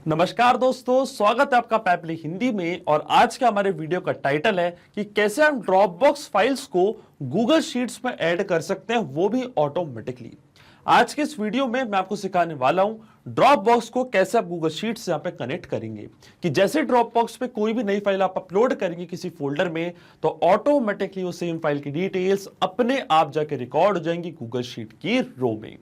नमस्कार दोस्तों, स्वागत है आपका पैपली हिंदी में। और आज के हमारे वीडियो का टाइटल है कि कैसे हम ड्रॉपबॉक्स फाइल्स को गूगल शीट्स में ऐड कर सकते हैं, वो भी ऑटोमेटिकली। आज के इस वीडियो में मैं आपको सिखाने वाला हूं ड्रॉपबॉक्स को कैसे आप गूगल शीट्स से यहाँ पे कनेक्ट करेंगे। कि जैसे ड्रॉपबॉक्स पे कोई भी नई फाइल आप अपलोड करेंगे किसी फोल्डर में, तो ऑटोमेटिकली वो सेम फाइल की डिटेल्स अपने आप जाके रिकॉर्ड हो जाएंगी गूगल शीट की रो में।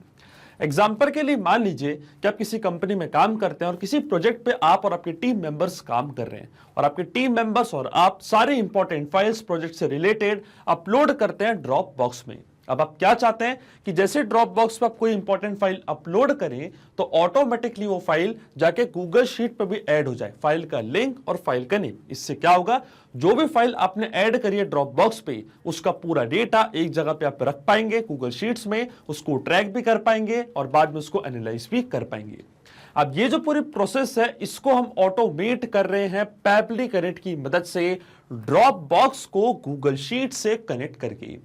एग्जाम्पल के लिए मान लीजिए कि आप किसी कंपनी में काम करते हैं और किसी प्रोजेक्ट पे आप और आपके टीम मेंबर्स काम कर रहे हैं, और आपके टीम मेंबर्स और आप सारे इंपॉर्टेंट फाइल्स प्रोजेक्ट से रिलेटेड अपलोड करते हैं ड्रॉप बॉक्स में। अब आप क्या चाहते हैं कि जैसे ड्रॉप बॉक्स पर आप कोई इंपॉर्टेंट फाइल अपलोड करें तो ऑटोमेटिकली वो फाइल जाके गूगल शीट पर भी ऐड हो जाए, फाइल का लिंक और फाइल का नेम। इससे क्या होगा, जो भी फाइल आपने ऐड करी है ड्रॉप बॉक्स पे, उसका पूरा डेटा एक जगह पे आप रख पाएंगे गूगल शीट्स में, उसको ट्रैक भी कर पाएंगे और बाद में उसको एनालाइज भी कर पाएंगे। अब ये जो पूरी प्रोसेस है, इसको हम ऑटोमेट कर रहे हैं पैपली कनेक्ट की मदद से, ड्रॉप बॉक्स को गूगल शीट से कनेक्ट करके।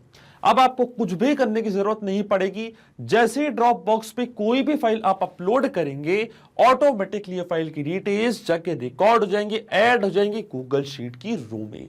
अब आपको कुछ भी करने की जरूरत नहीं पड़ेगी। जैसे ही ड्रॉप बॉक्स पे कोई भी फाइल आप अपलोड करेंगे, ऑटोमेटिकली ये फाइल की डिटेल्स जाके रिकॉर्ड हो जाएंगी, ऐड हो जाएंगी गूगल शीट की रो में।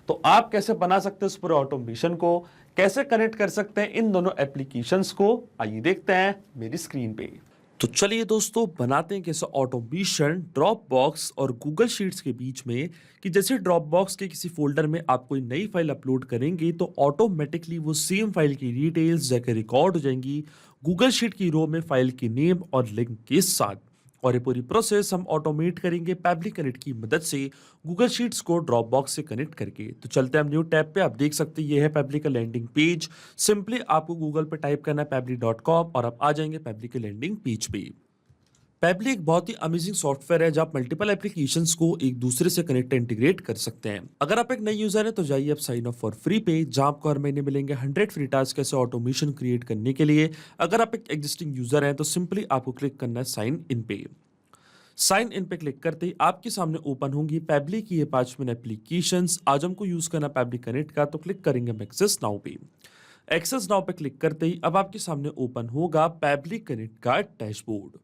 तो आप कैसे बना सकते हैं इस पूरे ऑटोमेशन को, कैसे कनेक्ट कर सकते हैं इन दोनों एप्लीकेशंस को, आइए देखते हैं मेरी स्क्रीन पे। तो चलिए दोस्तों, बनाते हैं कैसे ऑटोमेशन ड्रॉप बॉक्स और गूगल शीट्स के बीच में। कि जैसे ड्रॉप बॉक्स के किसी फोल्डर में आप कोई नई फाइल अपलोड करेंगे तो ऑटोमेटिकली वो सेम फाइल की डिटेल्स जाकर रिकॉर्ड हो जाएंगी गूगल शीट की रो में फाइल की नेम और लिंक के साथ। और ये पूरी प्रोसेस हम ऑटोमेट करेंगे पैपली कनेक्ट की मदद से, गूगल शीट्स को ड्रॉप बॉक्स से कनेक्ट करके। तो चलते हैं हम न्यू टैब पे। आप देख सकते हैं ये है पैपली का लैंडिंग पेज। सिंपली आपको गूगल पे टाइप करना है पैपली.com और आप आ जाएंगे पैपली के लैंडिंग पेज पे। पैपली एक बहुत ही अमेजिंग सॉफ्टवेयर है जहां आप मल्टीपल एप्लीकेशंस को एक दूसरे से कनेक्ट इंटीग्रेट कर सकते हैं। अगर आप एक नई यूजर हैं तो जाइए आप साइन अप फॉर फ्री पे, जहां आपको हर महीने मिलेंगे 100 फ्री टास्क ऐसे ऑटोमेशन क्रिएट करने के लिए। अगर आप एक एग्जिस्टिंग यूजर हैं तो सिंपली आपको क्लिक करना है साइन इन पे। साइन इन पे क्लिक करते ही आपके सामने ओपन होंगी पैपली की ये 5 मिनट एप्लीकेशंस। आज हमको यूज करना पैपली कनेक्ट का, तो क्लिक करेंगे हम एक्सेस नाउ पे। एक्सेस नाउ पे क्लिक करते ही अब आपके सामने ओपन होगा पैपली कनेक्ट का डैशबोर्ड।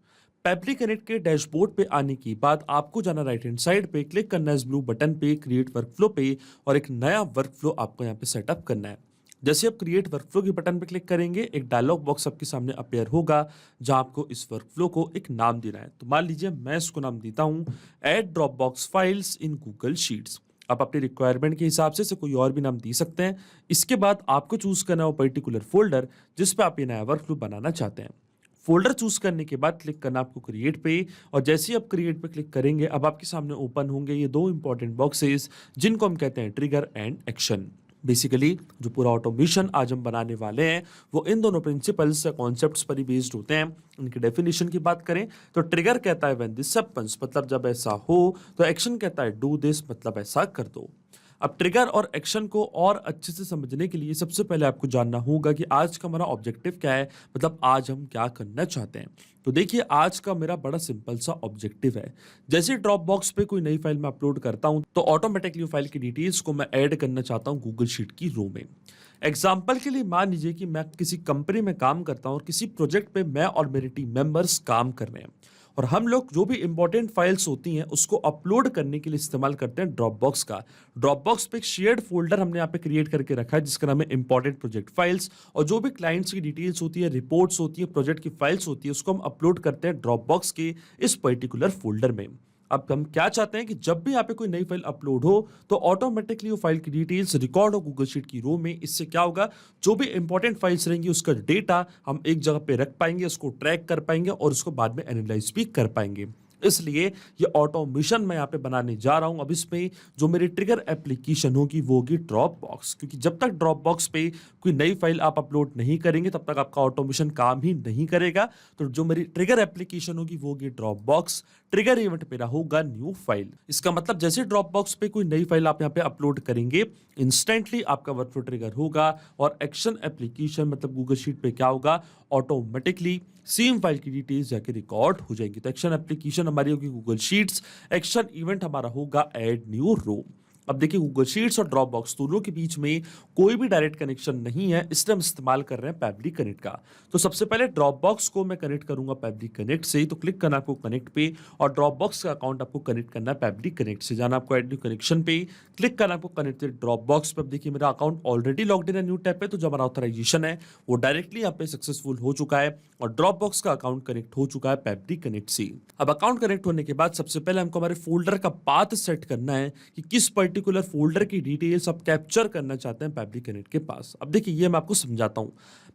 पैपली कनेक्ट के डैशबोर्ड पे आने के बाद आपको जाना राइट हैंड साइड पे, क्लिक करना है इस ब्लू बटन पे क्रिएट वर्कफ्लो पे, और एक नया वर्कफ्लो आपको यहाँ पे सेटअप करना है। जैसे आप क्रिएट वर्कफ्लो के बटन पे क्लिक करेंगे, एक डायलॉग बॉक्स आपके सामने अपेयर होगा जहां आपको इस वर्कफ्लो को एक नाम देना है। तो मान लीजिए मैं इसको नाम देता हूं add drop box files in Google sheets. आप अपनी रिक्वायरमेंट के हिसाब से कोई और भी नाम दे सकते हैं। इसके बाद आपको चूज करना है वो पर्टिकुलर फोल्डर जिस पे आप ये नया वर्कफ्लो बनाना चाहते हैं। फोल्डर चूज करने के बाद क्लिक करना आपको क्रिएट पे, और जैसे ही आप क्रिएट पे क्लिक करेंगे अब आपके सामने ओपन होंगे ये दो इंपॉर्टेंट बॉक्सेस जिनको हम कहते हैं ट्रिगर एंड एक्शन। बेसिकली जो पूरा ऑटोमेशन आज हम बनाने वाले हैं वो इन दोनों प्रिंसिपल्स या कॉन्सेप्ट्स पर ही बेस्ड होते हैं। इनकी डेफिनेशन की बात करें तो ट्रिगर कहता है व्हेन दिस हैपेंस, मतलब जब ऐसा हो, तो एक्शन कहता है डू दिस, मतलब ऐसा कर दो। अब ट्रिगर और एक्शन को और अच्छे से समझने के लिए सबसे पहले आपको जानना होगा कि आज का हमारा ऑब्जेक्टिव क्या है, मतलब आज हम क्या करना चाहते हैं। तो देखिए, आज का मेरा बड़ा सिंपल सा ऑब्जेक्टिव है। जैसे ड्रॉप बॉक्स पे कोई नई फाइल मैं अपलोड करता हूं तो ऑटोमेटिकली फाइल की डिटेल्स को मैं ऐड करना चाहता हूं गूगल शीट की रो में। एग्जाम्पल के लिए मान लीजिए कि मैं किसी कंपनी में काम करता हूं और किसी प्रोजेक्ट पे मैं और मेरे टीम मेंबर्स काम कर रहे हैं, और हम लोग जो भी इंपॉर्टेंट फाइल्स होती हैं उसको अपलोड करने के लिए इस्तेमाल करते हैं ड्रॉप बॉक्स का। ड्रॉप बॉक्स पे एक शेयर्ड फोल्डर हमने यहाँ पे क्रिएट करके रखा है जिसका नाम है इंपॉर्टेंट प्रोजेक्ट फाइल्स, और जो भी क्लाइंट्स की डिटेल्स होती है, रिपोर्ट्स होती है, प्रोजेक्ट की फाइल्स होती है, उसको हम अपलोड करते हैं ड्रॉप बॉक्स के इस पर्टिकुलर फोल्डर में। अब हम क्या चाहते हैं कि जब भी यहाँ पे कोई नई फाइल अपलोड हो तो ऑटोमेटिकली वो फाइल की डिटेल्स रिकॉर्ड हो गूगल शीट की रो में। इससे क्या होगा, जो भी इंपॉर्टेंट फाइल्स रहेंगी उसका डेटा हम एक जगह पे रख पाएंगे, उसको ट्रैक कर पाएंगे और उसको बाद में एनालाइज भी कर पाएंगे। इसलिए ये ऑटोमेशन मैं यहाँ पे बनाने जा रहा हूं। अब इसमें जो मेरी ट्रिगर एप्लीकेशन होगी वो होगी ड्रॉप बॉक्स, क्योंकि जब तक ड्रॉप बॉक्स पे कोई नई फाइल आप अपलोड नहीं करेंगे तब तक आपका ऑटोमेशन काम ही नहीं करेगा। तो जो मेरी ट्रिगर एप्लीकेशन होगी वो होगी ड्रॉप बॉक्स। ट्रिगर इवेंट मेरा होगा न्यू फाइल। इसका मतलब जैसे ड्रॉप बॉक्स पे कोई नई फाइल आप यहाँ पे अपलोड करेंगे, इंस्टेंटली आपका वर्कफ्लो ट्रिगर होगा, और एक्शन एप्लीकेशन मतलब गूगल शीट पे क्या होगा, ऑटोमेटिकली सेम फाइल की डिटेल्स जाके रिकॉर्ड हो जाएगी। तो एक्शन एप्लीकेशन हमारी होगी गूगल शीट्स, एक्शन इवेंट हमारा होगा ऐड न्यू रो। अब देखिए गूगल शीट्स और ड्रॉप बॉक्स दोनों के बीच में कोई भी डायरेक्ट कनेक्शन नहीं है, इसलिए हम इस्तेमाल कर रहे हैं पैबली कनेक्ट का। तो सबसे पहले ड्रॉप बॉक्स को मैं कनेक्ट करूंगा पैबली कनेक्ट से, तो क्लिक करना आपको कनेक्ट पे और ड्रॉप बॉक्स का अकाउंट आपको कनेक्ट करना है पैबली कनेक्ट से। जाना आपको ऐड न्यू कनेक्शन पे, क्लिक करना आपको कनेक्ट ड्रॉप बॉक्स पे। अब देखिए मेरा अकाउंट ऑलरेडी लॉग्ड इन है न्यू टैब पे, तो जो हमारा ऑथराइजेशन है वो डायरेक्टली यहाँ पे सक्सेसफुल हो चुका है और ड्रॉप बॉक्स का अकाउंट कनेक्ट हो चुका है पैबली कनेक्ट से। अब अकाउंट कनेक्ट होने के बाद सबसे पहले हमको हमारे फोल्डर का पाथ सेट करना है कि किस पर्टिकुलर फोल्डर की डिटेल्स आप कैप्चर करना चाहते हैं पैबली कनेक्ट के पास। अब देखिए ये मैं आपको समझाता हूं,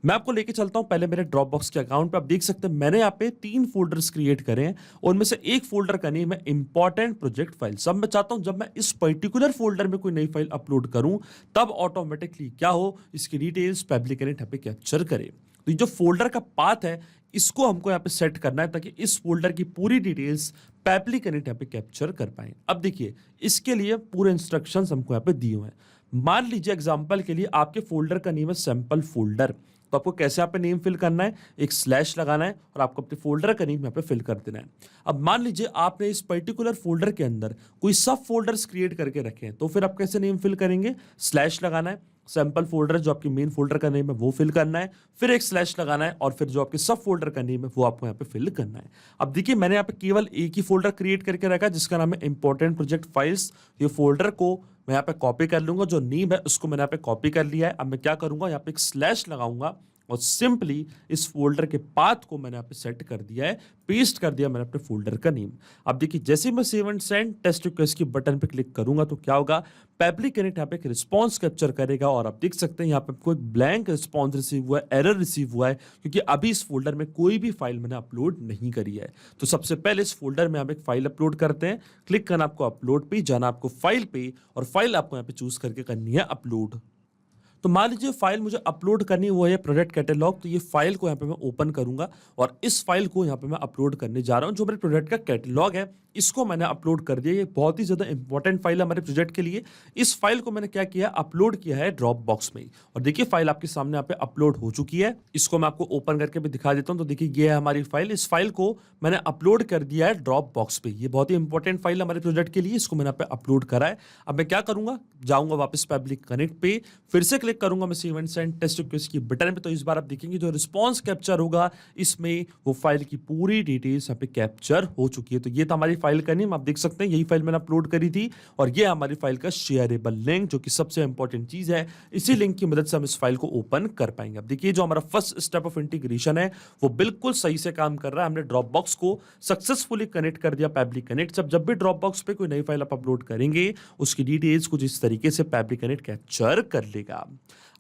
मैं आपको लेके चलता हूं पहले मेरे ड्रॉप बॉक्स के अकाउंट पे। आप देख सकते हैं मैंने यहाँ पे 3 फोल्डर्स क्रिएट करे हैं, उनमें से एक फोल्डर का नेम है इंपॉर्टेंट प्रोजेक्ट फाइल। सब मैं चाहता हूं जब मैं इस पर्टिकुलर फोल्डर में कोई नई फाइल अपलोड करूं तब ऑटोमेटिकली क्या हो, इसकी डिटेल्स पैबली कनेक्ट यहाँ पे कैप्चर करे। तो ये जो फोल्डर का पाथ है इसको हमको यहाँ पे सेट करना है ताकि इस फोल्डर की पूरी डिटेल्स पैबली कनेक्ट यहाँ पे कैप्चर कर पाए। अब देखिए इसके लिए पूरे इंस्ट्रक्शंस हमको यहाँ पे दिए हुए हैं। मान लीजिए एग्जांपल के लिए आपके फोल्डर का नेम है सैंपल फोल्डर, तो आपको कैसे यहाँ पे नेम फिल करना है, एक स्लैश लगाना है और आपको अपने फोल्डर का नेम यहाँ पे फिल कर देना है। अब मान लीजिए आपने इस पर्टिकुलर फोल्डर के अंदर कोई सब फोल्डर्स क्रिएट करके रखे हैं, तो फिर आप कैसे नेम फिल करेंगे, स्लैश लगाना है, सैंपल फोल्डर जो आपकी मेन फोल्डर का नेम है वो फिल करना है, फिर एक स्लैश लगाना है और फिर जो आपके सब फोल्डर का नेम है वो आपको यहाँ पे फिल करना है। अब देखिए मैंने यहाँ पे केवल एक ही फोल्डर क्रिएट करके रखा है जिसका नाम है इंपॉर्टेंट प्रोजेक्ट फाइल्स। ये फोल्डर को मैं यहाँ पे कॉपी कर लूंगा, जो नेम है उसको मैंने यहाँ पे कॉपी कर लिया है। अब मैं क्या करूंगा, यहाँ पे एक स्लैश लगाऊंगा और सिंपली इस फोल्डर के पाथ को मैंने यहाँ पे सेट कर दिया है, पेस्ट कर दिया मैंने अपने फोल्डर का नेम। अब देखिए जैसे मैं save and send test request की बटन पे क्लिक करूंगा तो क्या होगा, पैबली कनेक्ट यहाँ पे एक रिस्पॉन्स कैप्चर करेगा और आप देख सकते हैं यहाँ पे आपको एक ब्लैंक रिस्पॉन्स रिसीव हुआ है, एरर रिसीव हुआ है क्योंकि अभी इस फोल्डर में कोई भी फाइल मैंने अपलोड नहीं करी है। तो सबसे पहले इस फोल्डर में आप एक फाइल अपलोड करते हैं, क्लिक करना आपको अपलोड पे, जाना आपको फाइल पे और फाइल आपको यहाँ पे चूज करके करनी है अपलोड। तो मान लीजिए फाइल मुझे अपलोड करनी वो है प्रोजेक्ट कैटलॉग, तो ये फाइल को यहाँ पे मैं ओपन करूंगा और इस फाइल को यहाँ पे मैं अपलोड करने जा रहा हूँ। जो मेरे प्रोजेक्ट का कैटलॉग है इसको मैंने अपलोड कर दिया, ये बहुत ही ज्यादा इंपॉर्टेंट फाइल है हमारे प्रोजेक्ट के लिए। इस फाइल को मैंने क्या किया, अपलोड किया है ड्रॉप बॉक्स में और देखिए फाइल आपके सामने यहाँ पे अपलोड हो चुकी है। इसको मैं आपको ओपन करके भी दिखा देता हूँ। तो देखिए ये है हमारी फाइल, इस फाइल को मैंने अपलोड कर दिया है ड्रॉप बॉक्स पे। ये बहुत ही इंपॉर्टेंट फाइल है हमारे प्रोजेक्ट के लिए, इसको मैंने यहाँ पे अपलोड करा है। अब मैं क्या करूंगा, जाऊंगा वापस पैबली कनेक्ट पे, फिर से क्लिक करूंगा मैं save and send test request की बटन पे। तो इस बार आप देखेंगे जो रिस्पॉन्स कैप्चर होगा इसमें वो फाइल की पूरी डिटेल्स यहाँ पे कैप्चर हो चुकी है। तो ये था हमारी फाइल का नेम, आप देख सकते हैं यही फाइल मैंने अपलोड करी थी और ये हमारी फाइल का शेयरेबल लिंक, जो कि सबसे इंपॉर्टेंट चीज है। इसी लिंक की मदद से हम इस फाइल को ओपन कर पाएंगे। अब देखिए जो हमारा फर्स्ट स्टेप ऑफ इंटीग्रेशन है वो बिल्कुल सही से काम कर रहा है। हमने ड्रॉप बॉक्स को सक्सेसफुली कनेक्ट कर दिया पैबली कनेक्ट। जब भी ड्रॉप बॉक्स पे कोई नई फाइल आप अपलोड करेंगे उसकी डिटेल्स कुछ इस तरीके से पैबली कनेक्ट कैप्चर कर लेगा।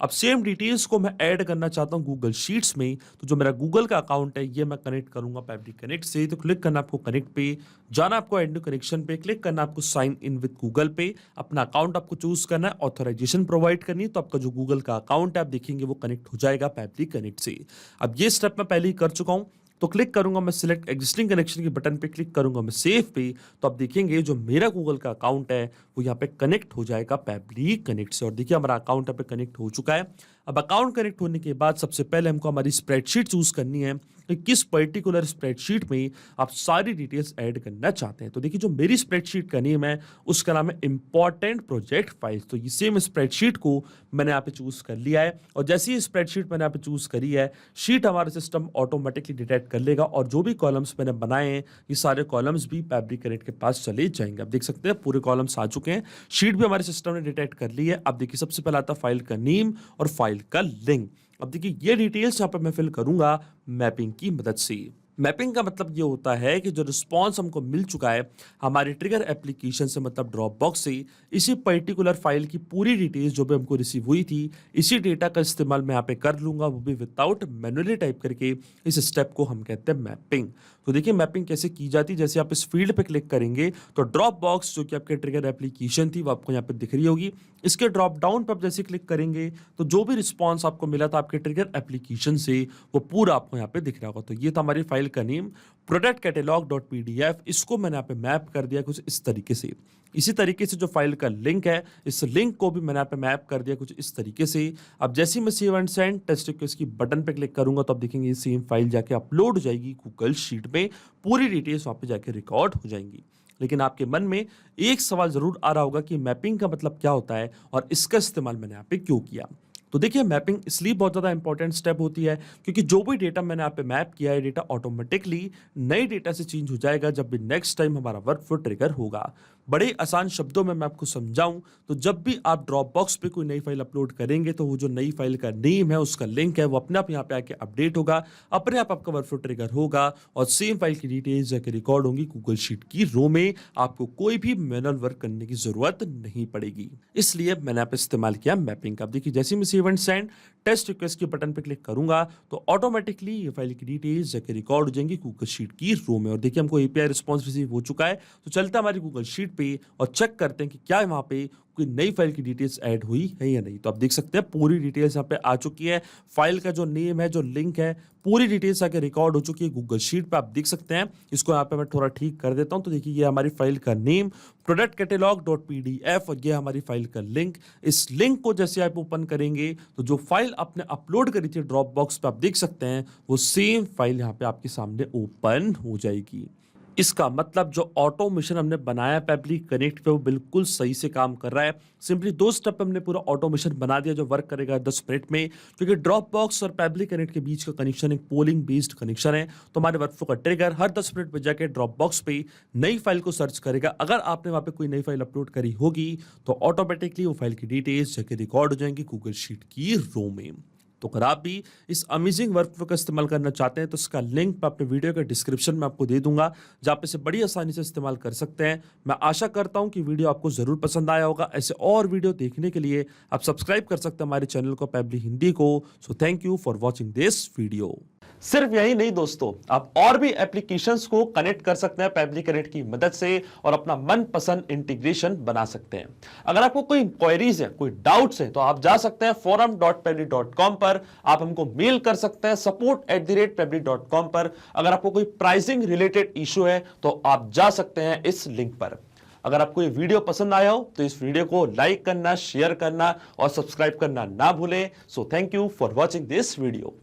अब सेम डिटेल्स को मैं ऐड करना चाहता हूं गूगल शीट्स में, तो जो मेरा गूगल का अकाउंट है ये मैं कनेक्ट करूंगा पैबली कनेक्ट से। तो क्लिक करना आपको कनेक्ट पे, जाना आपको ऐड न्यू कनेक्शन पे, क्लिक करना आपको साइन इन विद गूगल पे, अपना अकाउंट आपको चूज करना है, ऑथराइजेशन प्रोवाइड करनी है, तो आपका जो गूगल का अकाउंट है आप देखेंगे वो कनेक्ट हो जाएगा पैबली कनेक्ट से। अब ये स्टेप मैं पहले ही कर चुका हूं, तो क्लिक करूंगा मैं सिलेक्ट एग्जिस्टिंग कनेक्शन के बटन पे, क्लिक करूंगा मैं सेव पे, तो आप देखेंगे जो मेरा गूगल का अकाउंट है वो यहाँ पे कनेक्ट हो जाएगा पैबली कनेक्ट से। और देखिए हमारा अकाउंट यहाँ पे कनेक्ट हो चुका है। अब अकाउंट कनेक्ट होने के बाद सबसे पहले हमको हमारी स्प्रेडशीट चूज करनी है कि किस पर्टिकुलर स्प्रेडशीट में आप सारी डिटेल्स ऐड करना चाहते हैं। तो देखिए जो मेरी स्प्रेडशीट का नेम है उसका नाम है इंपॉर्टेंट प्रोजेक्ट फाइल्स। तो ये सेम स्प्रेडशीट को मैंने यहाँ पे चूज कर लिया है और जैसे ही स्प्रेडशीट मैंने यहाँ पे चूज करी है, शीट हमारा सिस्टम ऑटोमेटिकली डिटेक्ट कर लेगा और जो भी कॉलम्स मैंने बनाए हैं ये सारे कॉलम्स भी पैबली कनेक्ट के पास चले जाएंगे। आप देख सकते हैं पूरे कॉलम्स आ चुके हैं, शीट भी हमारे सिस्टम ने डिटेक्ट कर ली है। अब देखिए सबसे पहले आता फाइल का नेम और फाइल का लिंक। अब देखिए ये डिटेल्स यहाँ पर मैं फिल करूंगा मैपिंग की मदद से। मैपिंग का मतलब ये होता है कि जो रिस्पॉन्स हमको मिल चुका है हमारे ट्रिगर एप्लीकेशन से, मतलब ड्रॉप बॉक्स से, इसी पर्टिकुलर फाइल की पूरी डिटेल्स जो भी हमको रिसीव हुई थी, इसी डेटा का इस्तेमाल मैं यहाँ पे कर लूंगा, वो भी विदाउट मैनुअली टाइप करके। इस स्टेप को हम कहते हैं मैपिंग। तो देखिए मैपिंग कैसे की जाती है, जैसे आप इस फील्ड पे क्लिक करेंगे तो ड्रॉप बॉक्स जो कि आपके ट्रिगर एप्लीकेशन थी वो आपको यहाँ पे दिख रही होगी। इसके ड्रॉप डाउन पे आप जैसे क्लिक करेंगे तो जो भी रिस्पॉन्स आपको मिला था आपके ट्रिगर एप्लीकेशन से वो पूरा आपको यहाँ पे दिख रहा होगा। तो ये था हमारी फाइल का name product catalogue dot PDF. इसको मैंने यहाँ पे मैप कर दिया कुछ इस तरीके से। इसी तरीके से जो फाइल का लिंक है इस लिंक को भी मैंने यहाँ पे मैप कर दिया कुछ इस तरीके से। अब जैसे ही मैं save and send test request की बटन पे क्लिक करूंगा तो आप देखेंगे ये सेम फाइल जाके अपलोड हो जाएगी गूगल शीट में, पूरी डिटेल्स वहां पे जाके रिकॉर्ड हो जाएंगी। लेकिन आपके मन में एक सवाल जरूर आ रहा होगा कि मैपिंग का मतलब क्या होता है और इसका इस्तेमाल मैंने यहाँ पे क्यों किया। तो देखिए, मैपिंग इसलिए बहुत ज़्यादा इंपॉर्टेंट स्टेप होती है क्योंकि जो भी डेटा मैंने यहाँ पे मैप किया है, डेटा ऑटोमेटिकली नए डेटा से चेंज हो जाएगा जब भी नेक्स्ट टाइम हमारा वर्क फ्लो ट्रिगर होगा। बड़े आसान शब्दों में मैं आपको समझाऊं तो जब भी आप ड्रॉप बॉक्स पे कोई नई फाइल अपलोड करेंगे तो वो जो नई फाइल का नेम है, उसका लिंक है, वो अपने आप यहाँ पे आके अपडेट होगा, अपने आप आपका वर्क फ्लो ट्रिगर होगा और सेम फाइल की डिटेल्स जाके रिकॉर्ड होंगी गूगल शीट की रो में। आपको कोई भी मैनुअल वर्क करने की जरूरत नहीं पड़ेगी। इसलिए मैंने यहाँ पे इस्तेमाल किया मैपिंग का। देखिए, जैसे मैं save and send test request के बटन पे क्लिक करूंगा तो ऑटोमेटिकली ये फाइल की डिटेल्स जाके रिकॉर्ड हो जाएंगी गूगल शीट की रो में। और देखिए, हमको एपीआई रिस्पांस रिसीव हो चुका है, तो चलते हैं हमारी गूगल शीट पे और चेक करते हैं कि क्या वहां पे कोई नई फाइल की डिटेल्स ऐड हुई है या नहीं। तो आप देख सकते हैं पूरी डिटेल्स यहाँ पे आ चुकी है। फाइल का जो नेम है, जो लिंक है, पूरी डिटेल्स आके रिकॉर्ड हो चुकी है गूगल शीट पे, आप देख सकते हैं। इसको यहाँ पे मैं थोड़ा ठीक कर देता हूँ। तो देखिए, ये हमारी फाइल का name product catalogue dot PDF और ये हमारी फाइल का लिंक। इस लिंक को जैसे आप ओपन करेंगे तो जो फाइल आपने अपलोड करी थी ड्रॉप बॉक्स पे, आप देख सकते हैं वो सेम फाइल यहाँ पे आपके सामने ओपन हो जाएगी। इसका मतलब जो ऑटोमेशन हमने बनाया पेबली कनेक्ट पे वो बिल्कुल सही से काम कर रहा है। सिंपली 2 स्टेप पे हमने पूरा ऑटोमेशन बना दिया जो वर्क करेगा 10 मिनट में, क्योंकि ड्रॉप बॉक्स और पेबली कनेक्ट के बीच का कनेक्शन एक पोलिंग बेस्ड कनेक्शन है। तो हमारे वर्कफ्लो का ट्रिगर हर 10 मिनट पे जाके ड्रॉप बॉक्स पे नई फाइल को सर्च करेगा। अगर आपने वहां पे कोई नई फाइल अपलोड करी होगी तो ऑटोमेटिकली वो फाइल की डिटेल्स जाके रिकॉर्ड हो जाएंगी गूगल शीट की रो में। तो अगर आप भी इस अमेजिंग वर्कफ्लो का इस्तेमाल करना चाहते हैं तो इसका लिंक मैं अपने वीडियो के डिस्क्रिप्शन में आपको दे दूंगा, जहां पे इसे बड़ी आसानी से इस्तेमाल कर सकते हैं। मैं आशा करता हूं कि वीडियो आपको जरूर पसंद आया होगा। ऐसे और वीडियो देखने के लिए आप सब्सक्राइब कर सकते हैं हमारे चैनल को, पेबली हिंदी को। So thank you for watching this video. सिर्फ यही नहीं दोस्तों, आप और भी एप्लीकेशंस को कनेक्ट कर सकते हैं पेबली कनेक्ट की मदद से और अपना मनपसंद इंटीग्रेशन बना सकते हैं। अगर आपको कोई इंक्वायरीज है, कोई डाउट्स है, तो आप जा सकते हैं forum.pebly.com पर। आप हमको मेल कर सकते हैं support@pebly.com पर। अगर आपको कोई प्राइसिंग रिलेटेड इशू है तो आप जा सकते हैं इस लिंक पर। अगर आपको ये वीडियो पसंद आया हो तो इस वीडियो को लाइक करना, शेयर करना और सब्सक्राइब करना ना भूलें। So thank you for watching this video.